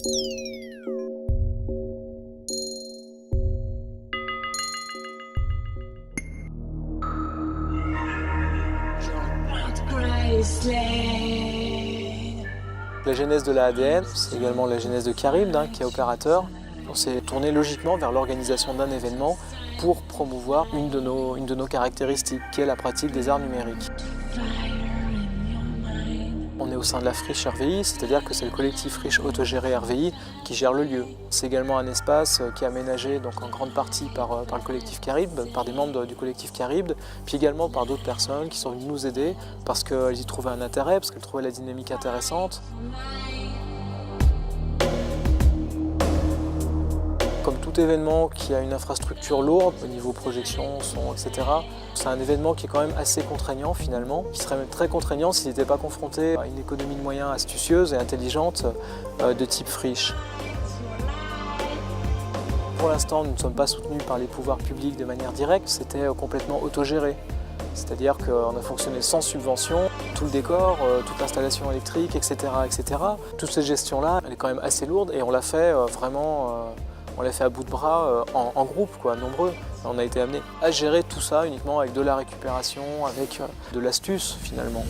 La genèse de la ADN, c'est également la genèse de Caribd, qui est opérateur. On s'est tourné logiquement vers l'organisation d'un événement pour promouvoir une de nos caractéristiques, qui est la pratique des arts numériques. On est au sein de la Friche RVI, c'est-à-dire que c'est le collectif Friche autogéré RVI qui gère le lieu. C'est également un espace qui est aménagé donc en grande partie par le collectif Caribd, par des membres du collectif Caribd, puis également par d'autres personnes qui sont venues nous aider parce qu'elles y trouvaient un intérêt, parce qu'elles trouvaient la dynamique intéressante. Comme tout événement qui a une infrastructure lourde au niveau projection, son, etc., c'est un événement qui est quand même assez contraignant finalement, qui serait même très contraignant s'il n'était pas confronté à une économie de moyens astucieuse et intelligente de type Friche. Pour l'instant, nous ne sommes pas soutenus par les pouvoirs publics de manière directe, c'était complètement autogéré. C'est-à-dire qu'on a fonctionné sans subvention, tout le décor, toute l'installation électrique, etc., etc. Toute cette gestion-là, elle est quand même assez lourde et on l'a fait vraiment... On l'a fait à bout de bras, en groupe, nombreux. On a été amené à gérer tout ça uniquement avec de la récupération, avec de l'astuce finalement.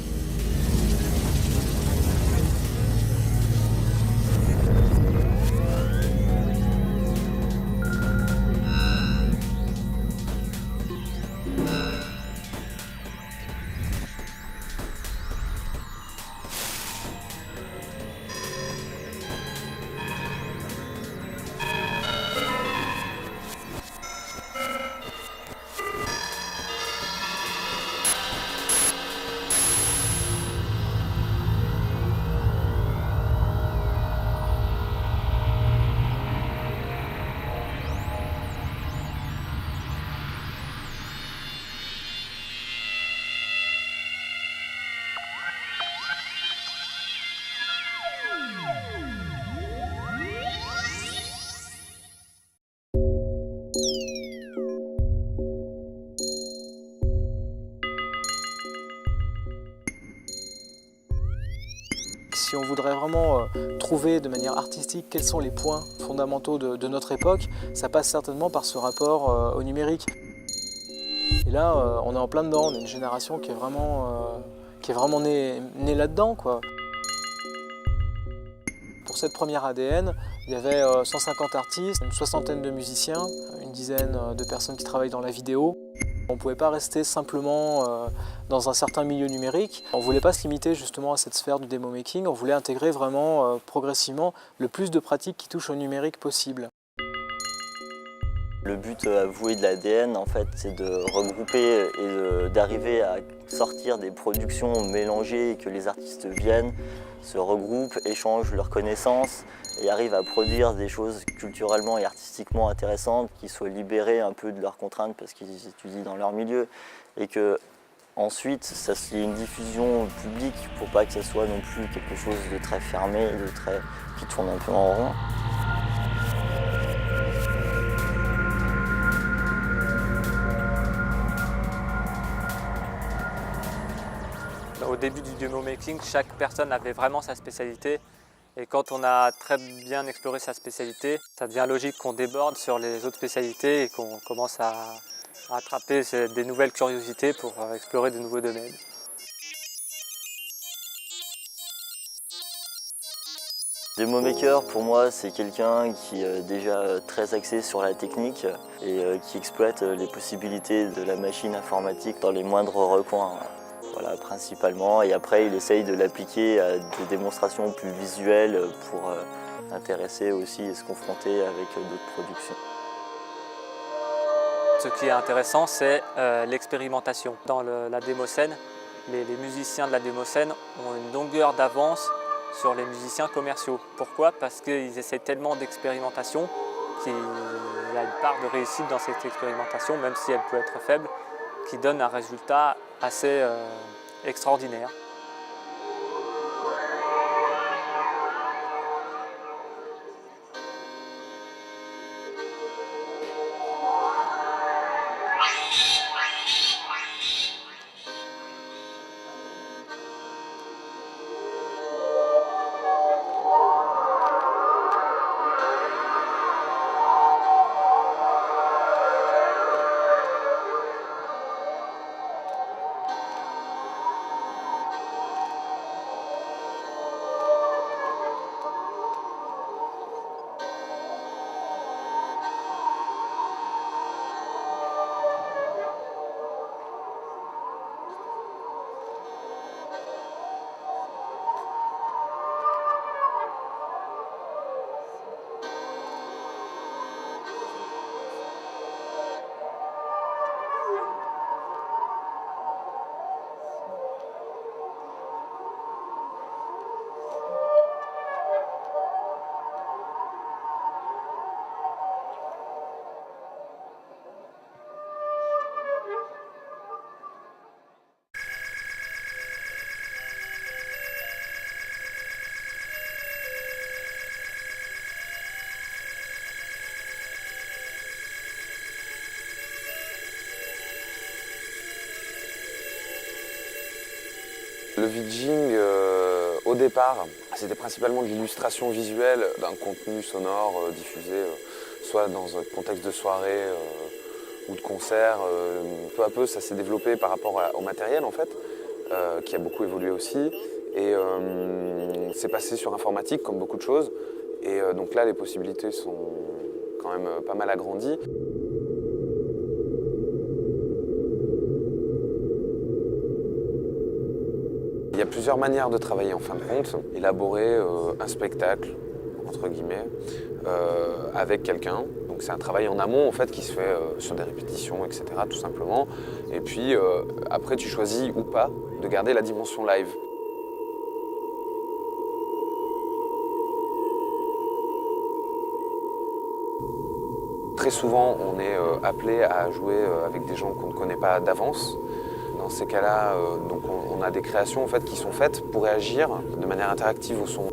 Si on voudrait vraiment trouver de manière artistique quels sont les points fondamentaux de notre époque, ça passe certainement par ce rapport au numérique. Et là, on est en plein dedans, on est une génération qui est vraiment née là-dedans, quoi. Pour cette première ADN, il y avait 150 artistes, une soixantaine de musiciens, une dizaine de personnes qui travaillent dans la vidéo. On ne pouvait pas rester simplement dans un certain milieu numérique. On ne voulait pas se limiter justement à cette sphère du démo making, on voulait intégrer vraiment progressivement le plus de pratiques qui touchent au numérique possible. Le but avoué de l'ADN, en fait, c'est de regrouper et d'arriver à sortir des productions mélangées et que les artistes viennent, se regroupent, échangent leurs connaissances et arrivent à produire des choses culturellement et artistiquement intéressantes qui soient libérées un peu de leurs contraintes parce qu'ils étudient dans leur milieu et que ensuite, ça y ait une diffusion publique pour pas que ça soit non plus quelque chose de très fermé, qui tourne un peu en rond. Au début du démo making, chaque personne avait vraiment sa spécialité. Et quand on a très bien exploré sa spécialité, ça devient logique qu'on déborde sur les autres spécialités et qu'on commence à attraper des nouvelles curiosités pour explorer de nouveaux domaines. Demo maker, pour moi, c'est quelqu'un qui est déjà très axé sur la technique et qui exploite les possibilités de la machine informatique dans les moindres recoins. Voilà, principalement, et après il essaye de l'appliquer à des démonstrations plus visuelles pour intéresser aussi et se confronter avec d'autres productions. Ce qui est intéressant, c'est l'expérimentation. Dans la démoscène, les musiciens de la démoscène ont une longueur d'avance sur les musiciens commerciaux. Pourquoi? Parce qu'ils essaient tellement d'expérimentation qu'il y a une part de réussite dans cette expérimentation, même si elle peut être faible, qui donne un résultat assez extraordinaire. Le VJing, au départ, c'était principalement de l'illustration visuelle d'un contenu sonore diffusé soit dans un contexte de soirée ou de concert. Peu à peu, ça s'est développé par rapport au matériel, en fait, qui a beaucoup évolué aussi. Et c'est passé sur informatique, comme beaucoup de choses. Et donc là, les possibilités sont quand même pas mal agrandies. Il y a plusieurs manières de travailler en fin de compte. Élaborer un spectacle, entre guillemets, avec quelqu'un. Donc c'est un travail en amont en fait qui se fait sur des répétitions, etc. tout simplement. Et puis après tu choisis ou pas de garder la dimension live. Très souvent on est appelé à jouer avec des gens qu'on ne connaît pas d'avance. Dans ces cas-là, donc on a des créations en fait, qui sont faites pour réagir de manière interactive au son.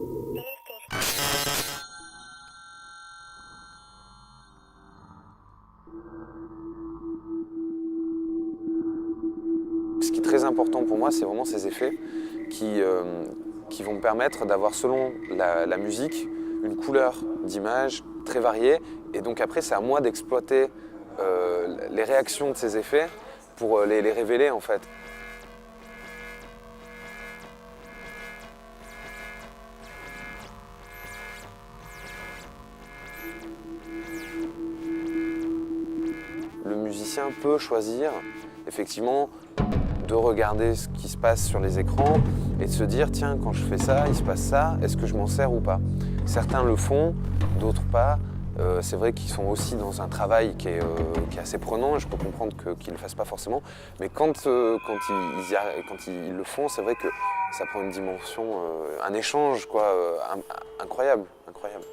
Ce qui est très important pour moi, c'est vraiment ces effets qui vont me permettre d'avoir, selon la musique, une couleur d'image très variée. Et donc après, c'est à moi d'exploiter les réactions de ces effets pour les révéler en fait. Le musicien peut choisir effectivement de regarder ce qui se passe sur les écrans et de se dire tiens, quand je fais ça, il se passe ça, est-ce que je m'en sers ou pas? Certains le font, d'autres pas. C'est vrai qu'ils sont aussi dans un travail qui est assez prenant et je peux comprendre qu'ils ne le fassent pas forcément. Mais quand ils le font, c'est vrai que ça prend une dimension, un échange quoi, incroyable, incroyable.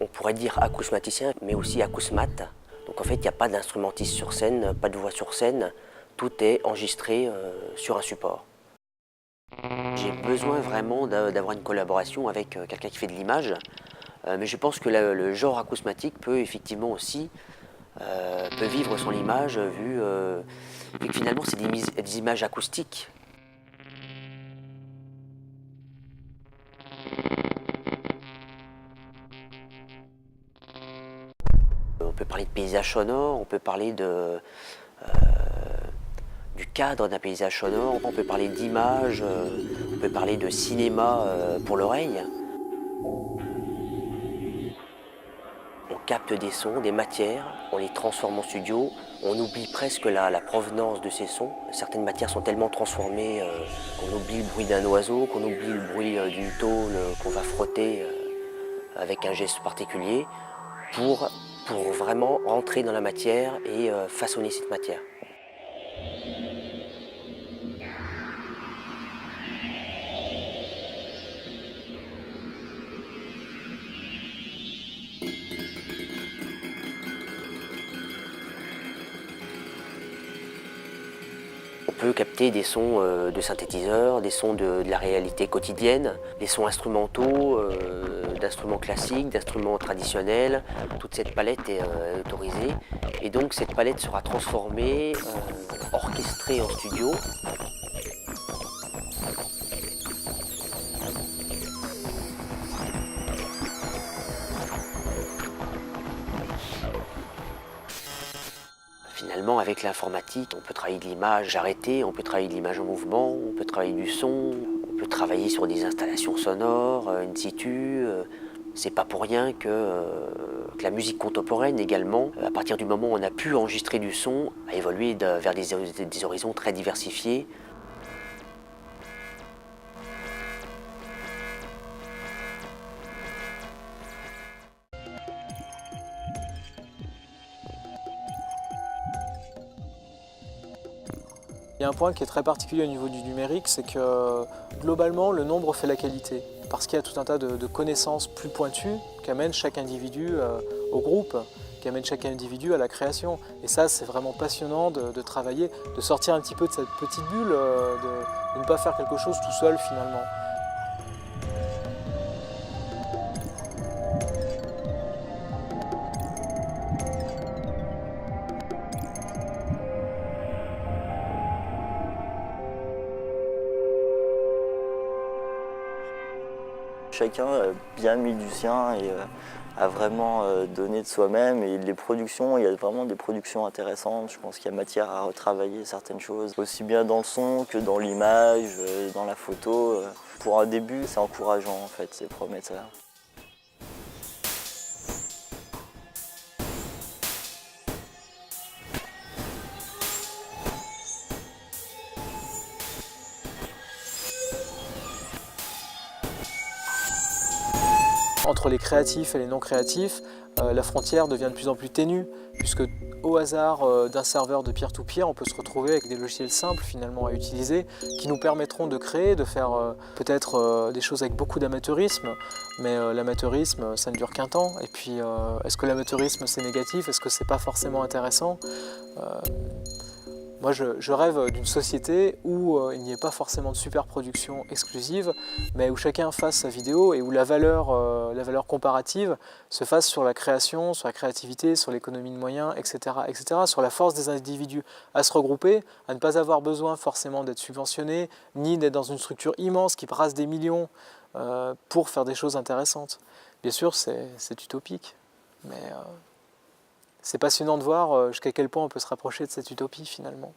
On pourrait dire acousmaticien, mais aussi acousmate. Donc en fait, il n'y a pas d'instrumentiste sur scène, pas de voix sur scène. Tout est enregistré sur un support. J'ai besoin vraiment d'avoir une collaboration avec quelqu'un qui fait de l'image. Mais je pense que le genre acousmatique peut effectivement aussi peut vivre sans l'image, vu que finalement c'est des images acoustiques. On peut parler de paysage sonore, on peut parler du cadre d'un paysage sonore, on peut parler d'image, on peut parler de cinéma pour l'oreille. On capte des sons, des matières, on les transforme en studio, on oublie presque la provenance de ces sons. Certaines matières sont tellement transformées qu'on oublie le bruit d'un oiseau, qu'on oublie le bruit d'une tôle qu'on va frotter avec un geste particulier pour vraiment rentrer dans la matière et façonner cette matière. On peut capter des sons de synthétiseurs, des sons de la réalité quotidienne, des sons instrumentaux, d'instruments classiques, d'instruments traditionnels. Toute cette palette est autorisée et donc cette palette sera transformée, orchestrée en studio. Finalement, avec l'informatique, on peut travailler de l'image arrêtée, on peut travailler de l'image en mouvement, on peut travailler du son, on peut travailler sur des installations sonores, in situ. C'est pas pour rien que la musique contemporaine également, à partir du moment où on a pu enregistrer du son, a évolué vers des horizons très diversifiés. y a un point qui est très particulier au niveau du numérique, c'est que globalement le nombre fait la qualité, parce qu'il y a tout un tas de connaissances plus pointues qu'amène chaque individu au groupe, qui amène chaque individu à la création. Et ça, c'est vraiment passionnant de travailler, de sortir un petit peu de cette petite bulle, de ne pas faire quelque chose tout seul finalement. Chacun a bien mis du sien et a vraiment donné de soi-même. Et les productions, il y a vraiment des productions intéressantes. Je pense qu'il y a matière à retravailler certaines choses, aussi bien dans le son que dans l'image, dans la photo. Pour un début, c'est encourageant en fait, c'est prometteur. Entre les créatifs et les non créatifs, la frontière devient de plus en plus ténue, puisque au hasard d'un serveur de peer-to-peer, on peut se retrouver avec des logiciels simples finalement à utiliser, qui nous permettront de créer, de faire peut-être des choses avec beaucoup d'amateurisme, mais l'amateurisme, ça ne dure qu'un temps. Et puis, est-ce que l'amateurisme c'est négatif? Est-ce que c'est pas forcément intéressant? Moi, je rêve d'une société où il n'y ait pas forcément de super production exclusive, mais où chacun fasse sa vidéo et où la valeur comparative se fasse sur la création, sur la créativité, sur l'économie de moyens, etc., etc., sur la force des individus à se regrouper, à ne pas avoir besoin forcément d'être subventionnés, ni d'être dans une structure immense qui brasse des millions pour faire des choses intéressantes. Bien sûr, c'est utopique, mais c'est passionnant de voir jusqu'à quel point on peut se rapprocher de cette utopie finalement.